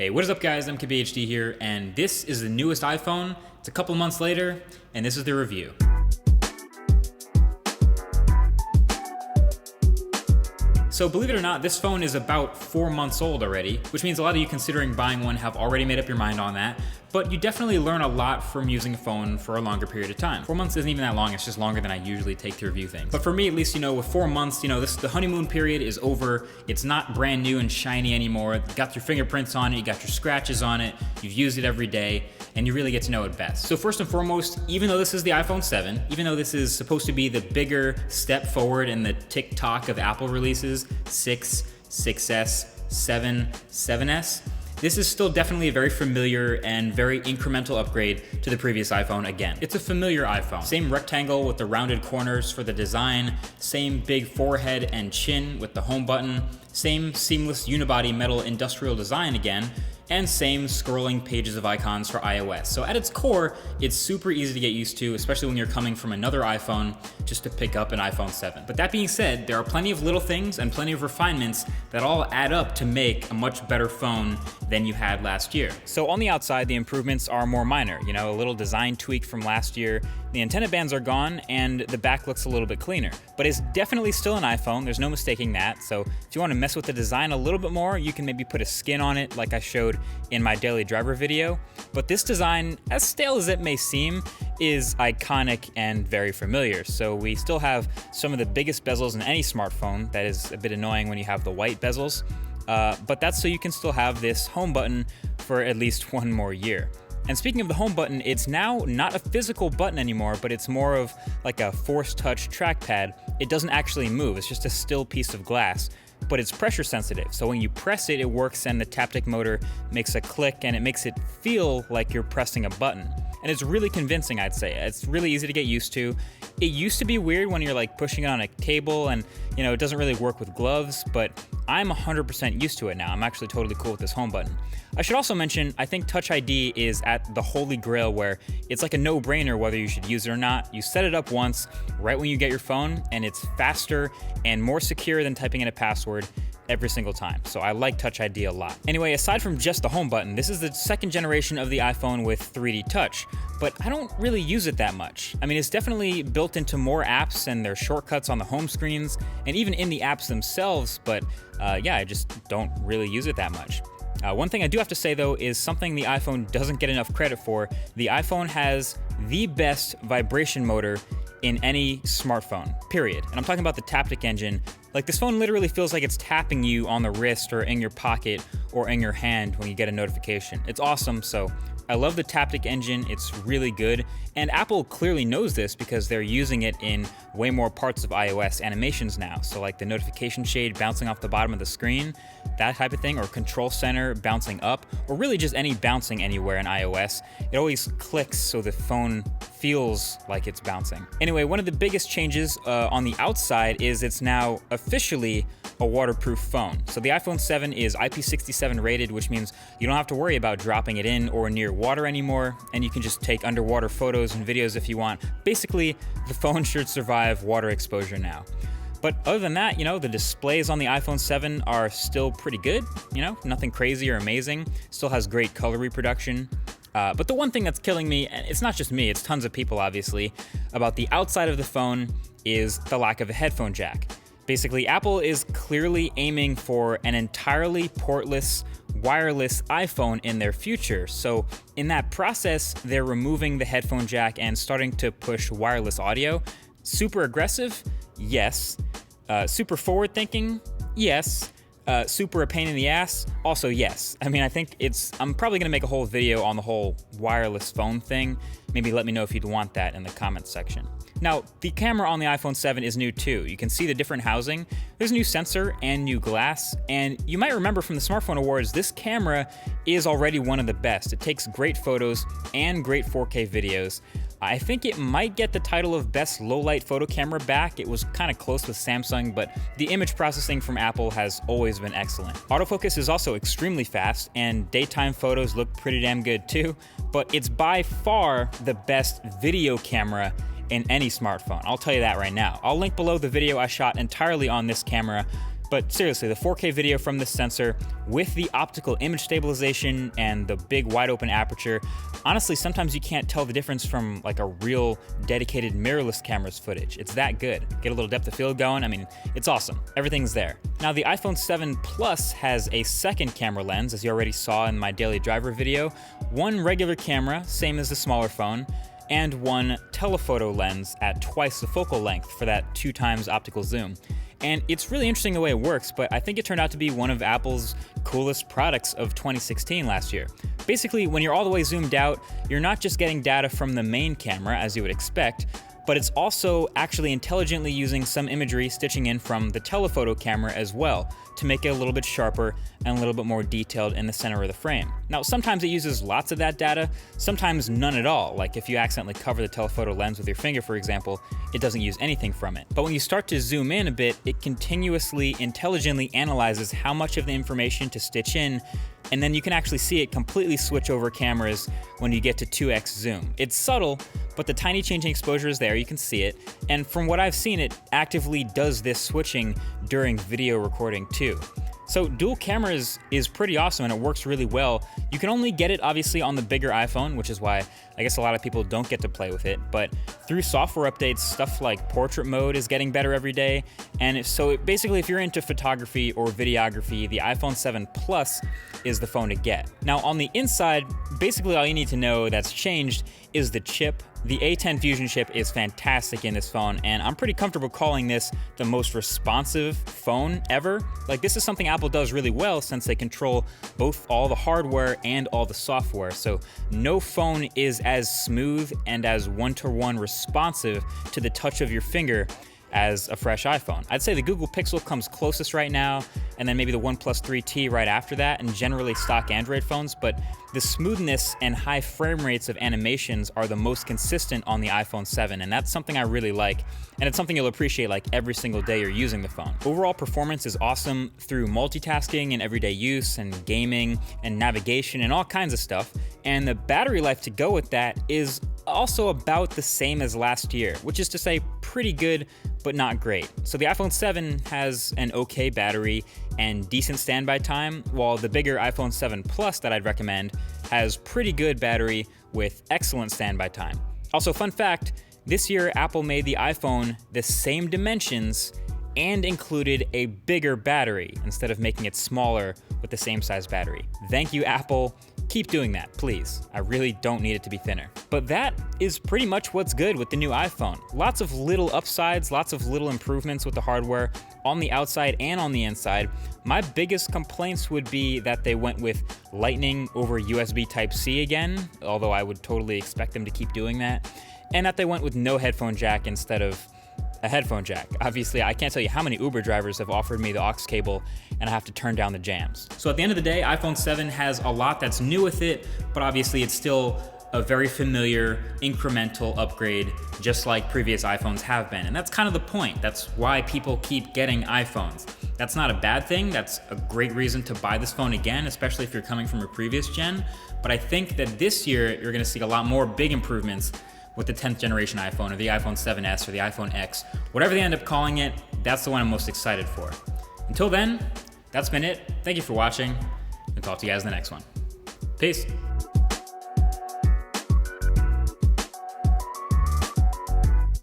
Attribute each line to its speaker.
Speaker 1: Hey, what is up guys, MKBHD here, and this is the newest iPhone. It's a couple months later, and this is the review. So believe it or not, this phone is about 4 months old already, which means a lot of you considering buying one have already made up your mind on that, but you definitely learn a lot from using a phone for a longer period of time. 4 months isn't even that long, it's just longer than I usually take to review things. But for me, at least, with 4 months, the honeymoon period is over. It's not brand new and shiny anymore. You got your fingerprints on it, you got your scratches on it, you've used it every day, and you really get to know it best. So first and foremost, even though this is the iPhone 7, even though this is supposed to be the bigger step forward in the tick-tock of Apple releases, 6, 6S, 7, 7S, this is still definitely a very familiar and very incremental upgrade to the previous iPhone again. It's a familiar iPhone. Same rectangle with the rounded corners for the design, same big forehead and chin with the home button, same seamless unibody metal industrial design again, and same scrolling pages of icons for iOS. So at its core, it's super easy to get used to, especially when you're coming from another iPhone just to pick up an iPhone 7. But that being said, there are plenty of little things and plenty of refinements that all add up to make a much better phone than you had last year. So on the outside, the improvements are more minor. A little design tweak from last year. The antenna bands are gone and the back looks a little bit cleaner. But it's definitely still an iPhone, there's no mistaking that. So if you want to mess with the design a little bit more, you can maybe put a skin on it like I showed in my daily driver video. But this design, as stale as it may seem, is iconic and very familiar. So we still have some of the biggest bezels in any smartphone. That is a bit annoying when you have the white bezels. But that's so you can still have this home button for at least one more year. And speaking of the home button, it's now not a physical button anymore, but it's more of like a force touch trackpad. It doesn't actually move, it's just a still piece of glass, but it's pressure sensitive. So when you press it, it works and the Haptic motor makes a click and it makes it feel like you're pressing a button. And it's really convincing, I'd say. It's really easy to get used to. It used to be weird when you're like pushing it on a table and it doesn't really work with gloves, but I'm 100% used to it now. I'm actually totally cool with this home button. I should also mention, I think Touch ID is at the holy grail where it's like a no-brainer whether you should use it or not. You set it up once, right when you get your phone, and it's faster and more secure than typing in a password every single time. So I like Touch ID a lot. Anyway, aside from just the home button, this is the second generation of the iPhone with 3D Touch, but I don't really use it that much. I mean, it's definitely built into more apps and there's shortcuts on the home screens and even in the apps themselves, but yeah, I just don't really use it that much. One thing I do have to say though is something the iPhone doesn't get enough credit for. The iPhone has the best vibration motor in any smartphone, period. And I'm talking about the Haptic engine. Like, this phone literally feels like it's tapping you on the wrist or in your pocket or in your hand when you get a notification. It's awesome, so I love the Haptic engine, it's really good. And Apple clearly knows this because they're using it in way more parts of iOS animations now. So like the notification shade bouncing off the bottom of the screen, that type of thing, or control center bouncing up, or really just any bouncing anywhere in iOS. It always clicks so the phone feels like it's bouncing. Anyway, one of the biggest changes on the outside is it's now officially a waterproof phone. So the iPhone 7 is IP67 rated, which means you don't have to worry about dropping it in or near water anymore, and you can just take underwater photos and videos if you want. Basically, the phone should survive water exposure now. But other than that, the displays on the iPhone 7 are still pretty good, nothing crazy or amazing. Still has great color reproduction. But the one thing that's killing me, and it's not just me, it's tons of people obviously, about the outside of the phone is the lack of a headphone jack. Basically, Apple is clearly aiming for an entirely portless, wireless iPhone in their future. So in that process, they're removing the headphone jack and starting to push wireless audio. Super aggressive? Yes. Super forward thinking? Yes. Super a pain in the ass? Also yes. I mean, I think I'm probably gonna make a whole video on the whole wireless phone thing. Maybe let me know if you'd want that in the comments section. Now, the camera on the iPhone 7 is new too. You can see the different housing. There's a new sensor and new glass, and you might remember from the Smartphone Awards, this camera is already one of the best. It takes great photos and great 4K videos. I think it might get the title of best low-light photo camera back. It was kind of close with Samsung, but the image processing from Apple has always been excellent. Autofocus is also extremely fast, and daytime photos look pretty damn good too, but it's by far the best video camera in any smartphone. I'll tell you that right now. I'll link below the video I shot entirely on this camera, But seriously, the 4K video from this sensor with the optical image stabilization and the big wide open aperture, honestly, sometimes you can't tell the difference from like a real dedicated mirrorless camera's footage. It's that good. Get a little depth of field going. I mean, it's awesome. Everything's there. Now, the iPhone 7 Plus has a second camera lens, as you already saw in my daily driver video, one regular camera, same as the smaller phone, and one telephoto lens at twice the focal length for that 2x optical zoom. And it's really interesting the way it works, but I think it turned out to be one of Apple's coolest products of 2016 last year. Basically, when you're all the way zoomed out, you're not just getting data from the main camera, as you would expect, but it's also actually intelligently using some imagery stitching in from the telephoto camera as well to make it a little bit sharper and a little bit more detailed in the center of the frame. Now, sometimes it uses lots of that data, sometimes none at all. Like if you accidentally cover the telephoto lens with your finger, for example, it doesn't use anything from it. But when you start to zoom in a bit, it continuously, intelligently analyzes how much of the information to stitch in, and then you can actually see it completely switch over cameras when you get to 2x zoom. It's subtle, but the tiny change in exposure is there, you can see it, and from what I've seen, it actively does this switching during video recording too. So dual cameras is pretty awesome and it works really well. You can only get it obviously on the bigger iPhone, which is why I guess a lot of people don't get to play with it, but through software updates, stuff like portrait mode is getting better every day. And basically if you're into photography or videography, the iPhone 7 Plus is the phone to get. Now on the inside, basically all you need to know that's changed is the chip. The A10 Fusion chip is fantastic in this phone, and I'm pretty comfortable calling this the most responsive phone ever. Like, this is something Apple does really well since they control both all the hardware and all the software. So no phone is as smooth and as one-to-one responsive to the touch of your finger as a fresh iPhone. I'd say the Google Pixel comes closest right now, and then maybe the OnePlus 3T right after that, and generally stock Android phones, but the smoothness and high frame rates of animations are the most consistent on the iPhone 7, and that's something I really like, and it's something you'll appreciate like every single day you're using the phone. Overall performance is awesome through multitasking and everyday use and gaming and navigation and all kinds of stuff, and the battery life to go with that is also about the same as last year, which is to say pretty good, but not great. So the iPhone 7 has an okay battery and decent standby time, while the bigger iPhone 7 Plus that I'd recommend has pretty good battery with excellent standby time. Also, fun fact, this year Apple made the iPhone the same dimensions and included a bigger battery instead of making it smaller with the same size battery. Thank you, Apple. Keep doing that, please. I really don't need it to be thinner. But that is pretty much what's good with the new iPhone. Lots of little upsides, lots of little improvements with the hardware on the outside and on the inside. My biggest complaints would be that they went with Lightning over USB Type-C again, although I would totally expect them to keep doing that, and that they went with no headphone jack instead of a headphone jack. Obviously, I can't tell you how many Uber drivers have offered me the aux cable and I have to turn down the jams. So at the end of the day, iPhone 7 has a lot that's new with it, but obviously it's still a very familiar incremental upgrade, just like previous iPhones have been. And that's kind of the point. That's why people keep getting iPhones. That's not a bad thing. That's a great reason to buy this phone again, especially if you're coming from a previous gen. But I think that this year, you're gonna see a lot more big improvements with the 10th generation iPhone or the iPhone 7S or the iPhone X. Whatever they end up calling it, that's the one I'm most excited for. Until then, that's been it. Thank you for watching, and talk to you guys in the next one. Peace.